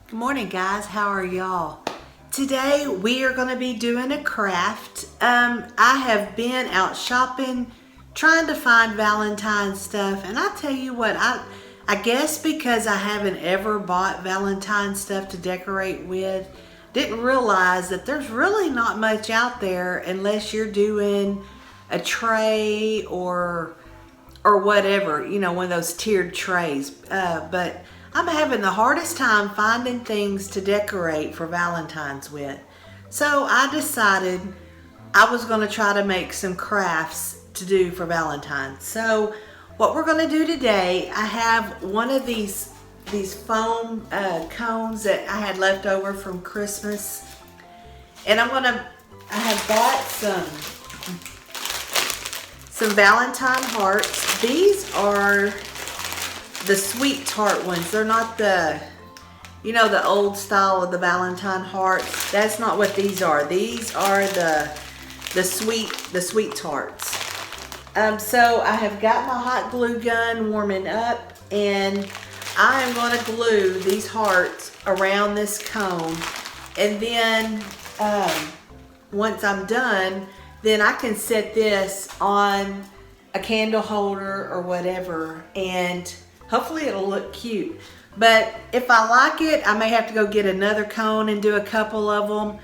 Good morning, guys. How are y'all? Today we are going to be doing a craft. I have been out shopping trying to find Valentine stuff, and I tell you what, I guess because I haven't ever bought Valentine stuff to decorate with, didn't realize that there's really not much out there unless you're doing a tray or whatever, one of those tiered trays. But I'm having the hardest time finding things to decorate for Valentine's with. So I decided I was going to try to make some crafts to do for Valentine's. So what we're going to do today, I have one of these foam cones that I had left over from Christmas. And I have bought some Valentine hearts. These are the sweet tart ones. They're not the old style of the Valentine hearts. That's not what these are. These are the sweet tarts. So I have got my hot glue gun warming up, and I am going to glue these hearts around this cone, and then once I'm done, then I can set this on a candle holder or whatever, and hopefully it'll look cute. But if I like it, I may have to go get another cone and do a couple of them.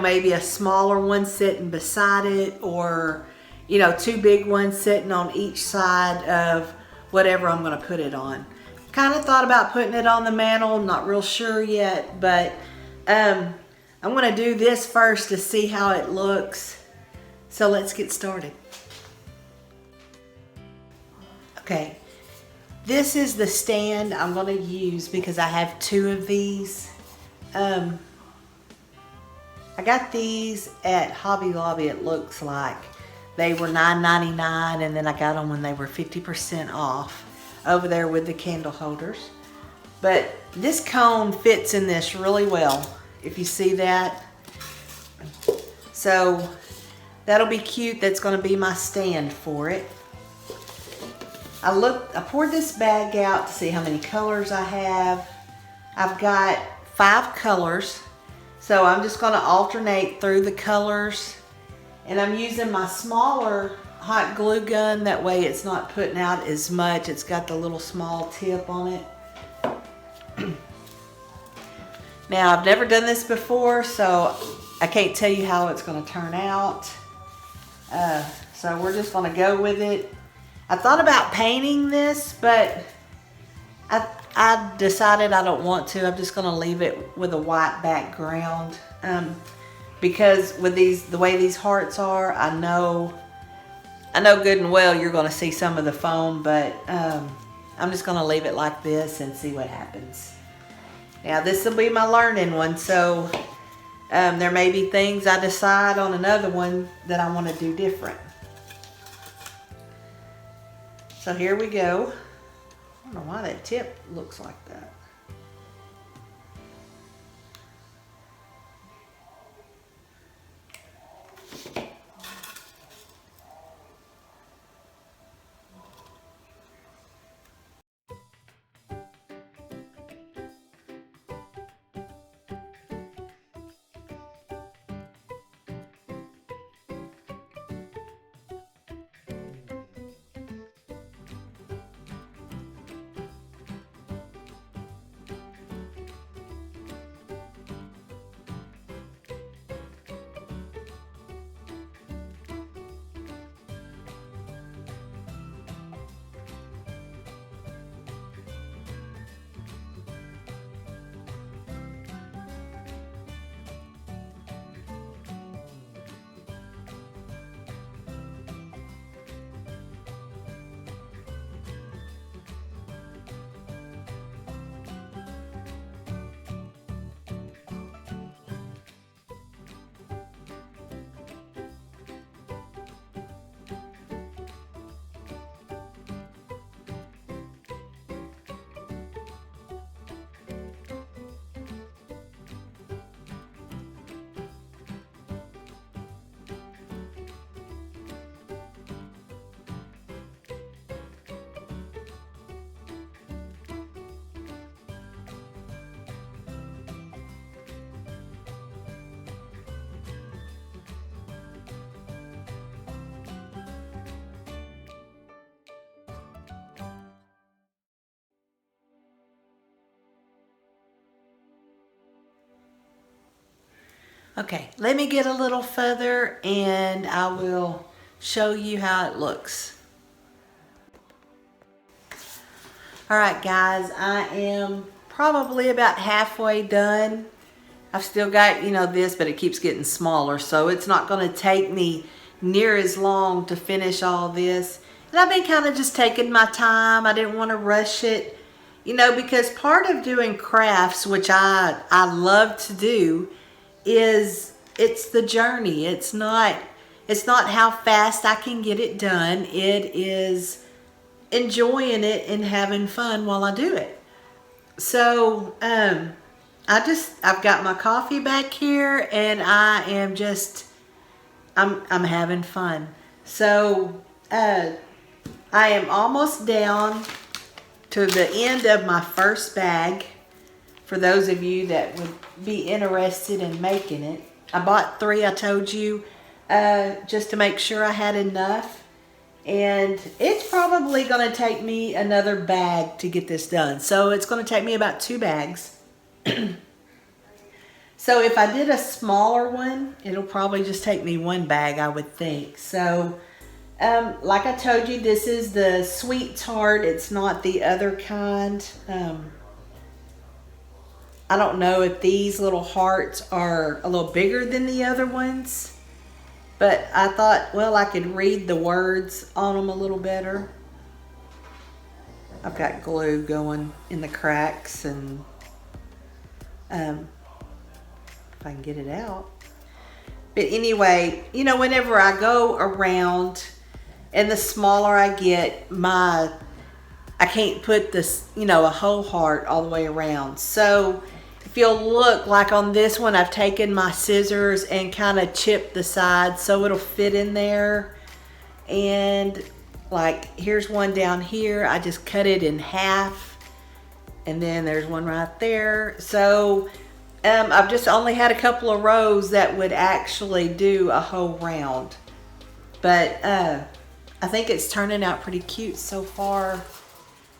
Maybe a smaller one sitting beside it, or two big ones sitting on each side of whatever I'm going to put it on. Kind of thought about putting it on the mantle, not real sure yet, but I'm going to do this first to see how it looks. So let's get started. Okay, this is the stand I'm going to use because I have two of these. I got these at Hobby Lobby, it looks like. They were $9.99, and then I got them when they were 50% off over there with the candle holders. But this cone fits in this really well, if you see that. So that'll be cute. That's going to be my stand for it. I poured this bag out to see how many colors I have. I've got 5 colors, so I'm just going to alternate through the colors. And I'm using my smaller hot glue gun, that way it's not putting out as much. It's got the little small tip on it. Now, I've never done this before, so I can't tell you how it's going to turn out. So we're just going to go with it. I thought about painting this, but I decided I don't want to. I'm just going to leave it with a white background. Because with the way these hearts are, I know good and well you're going to see some of the foam, but I'm just going to leave it like this and see what happens. Now, this will be my learning one, so there may be things I decide on another one that I want to do different. So here we go. I don't know why that tip looks like that. Okay, let me get a little further and I will show you how it looks. All right, guys, I am probably about halfway done. I've still got, this, but it keeps getting smaller, so it's not going to take me near as long to finish all this. And I've been kind of just taking my time. I didn't want to rush it, because part of doing crafts, which I love to do, is it's the journey. It's not how fast I can get it done. It is enjoying it and having fun while I do it. So, I've got my coffee back here and I am I'm having fun. So, I am almost down to the end of my first bag. For those of you that would be interested in making it. I bought 3, I told you, just to make sure I had enough. And it's probably going to take me another bag to get this done. So it's going to take me about 2 bags. So if I did a smaller one, it'll probably just take me 1 bag, I would think. So like I told you, this is the sweet tart. It's not the other kind. I don't know if these little hearts are a little bigger than the other ones. But I thought, well, I could read the words on them a little better. I've got glue going in the cracks and if I can get it out. But anyway, whenever I go around and the smaller I get, I can't put this, a whole heart all the way around. So if you'll look, like on this one, I've taken my scissors and kind of chipped the sides so it'll fit in there. And like here's one down here, I just cut it in half. And then there's one right there. So I've just only had a couple of rows that would actually do a whole round. But I think it's turning out pretty cute so far.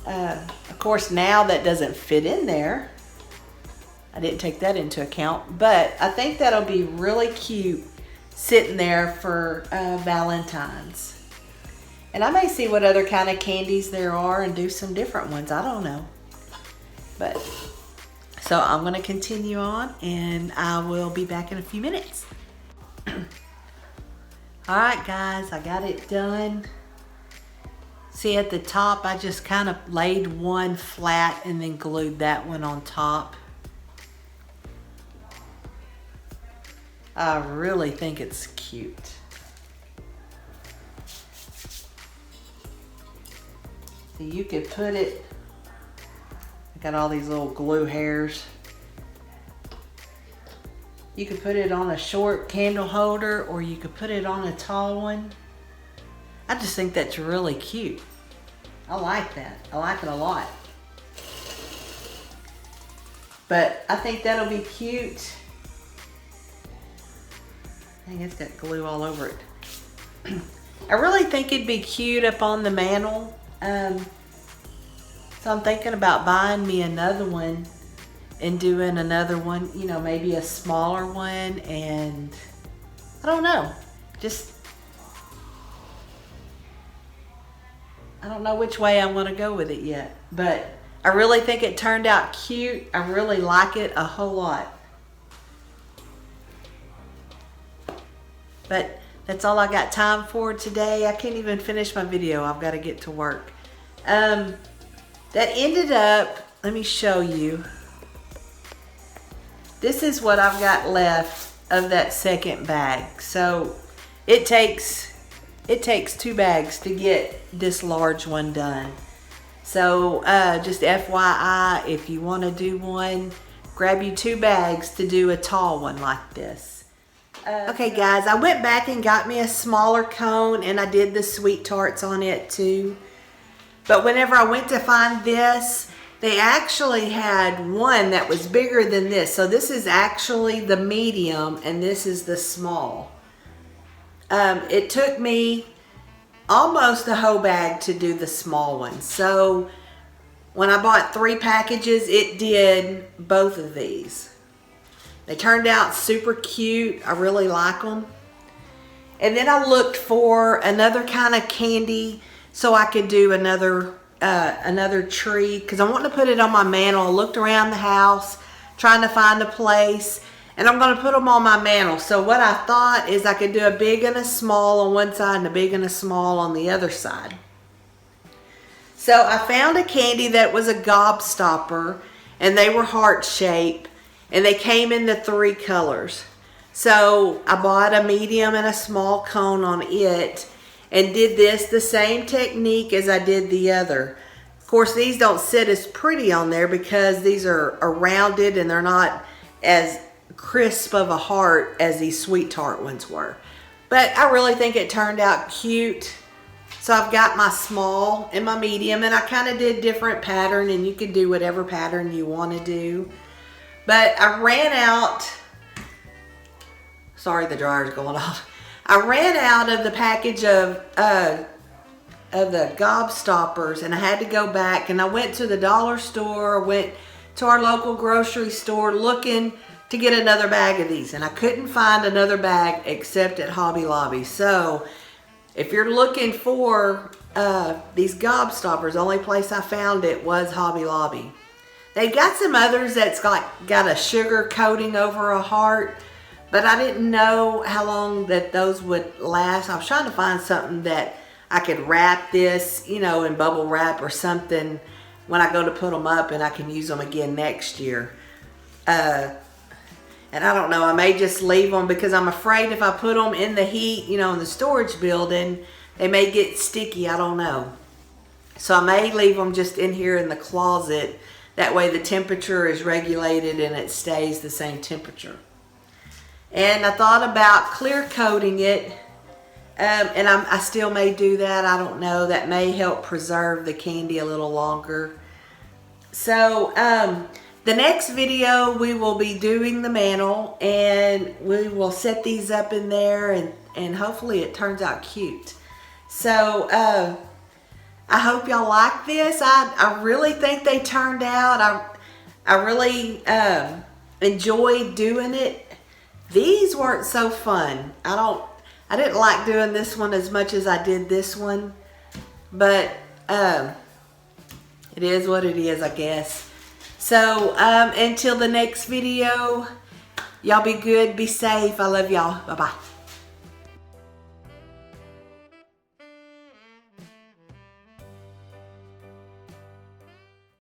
Of course, now that doesn't fit in there. I didn't take that into account, but I think that'll be really cute sitting there for Valentine's. And I may see what other kind of candies there are and do some different ones. I don't know. But so I'm going to continue on and I will be back in a few minutes. All right, guys, I got it done. See at the top, I just kind of laid one flat and then glued that one on top. I really think it's cute. So you could put it, I got all these little glue hairs. You could put it on a short candle holder or you could put it on a tall one. I just think that's really cute. I like that. I like it a lot. But I think that'll be cute. Dang, it's got glue all over it. I really think it'd be cute up on the mantle. So I'm thinking about buying me another one and doing another one, maybe a smaller one, and I don't know. I don't know which way I'm going to go with it yet, but I really think it turned out cute. I really like it a whole lot. But that's all I got time for today. I can't even finish my video. I've got to get to work. That ended up, let me show you. This is what I've got left of that second bag. So it takes 2 bags to get this large one done. So just FYI, if you want to do one, grab you 2 bags to do a tall one like this. Okay guys, I went back and got me a smaller cone and I did the sweet tarts on it too. But whenever I went to find this, they actually had one that was bigger than this. So this is actually the medium and this is the small. It took me almost a whole bag to do the small one. So when I bought 3 packages, it did both of these. They turned out super cute. I really like them. And then I looked for another kind of candy so I could do another tree, because I want to put it on my mantle. I looked around the house trying to find a place, and I'm going to put them on my mantle. So what I thought is I could do a big and a small on one side and a big and a small on the other side. So I found a candy that was a gobstopper, and they were heart shaped, and they came in the 3 colors. So I bought a medium and a small cone on it and did this the same technique as I did the other. Of course, these don't sit as pretty on there because these are rounded and they're not as crisp of a heart as these sweet tart ones were. But I really think it turned out cute. So I've got my small and my medium, and I kind of did different pattern, and you can do whatever pattern you want to do. But I ran out, sorry the dryer's going off. I ran out of the package of the gobstoppers, and I had to go back, and I went to the dollar store, went to our local grocery store looking to get another bag of these, and I couldn't find another bag except at Hobby Lobby. So if you're looking for these gobstoppers, the only place I found it was Hobby Lobby. They've got some others that's got a sugar coating over a heart, but I didn't know how long that those would last. I was trying to find something that I could wrap this, you know, in bubble wrap or something when I go to put them up, and I can use them again next year. And I don't know, I may just leave them because I'm afraid if I put them in the heat, you know, in the storage building, they may get sticky. I don't know. So I may leave them just in here in the closet. That way the temperature is regulated and it stays the same temperature. And I thought about clear coating it, and I still may do that. I don't know. That may help preserve the candy a little longer. So the next video we will be doing the mantle, and we will set these up in there, and hopefully it turns out cute. So I hope y'all like this. I really think they turned out. I really enjoyed doing it. These weren't so fun. I didn't like doing this one as much as I did this one, but it is what it is, I guess. So until the next video, y'all be good, be safe. I love y'all. Bye-bye.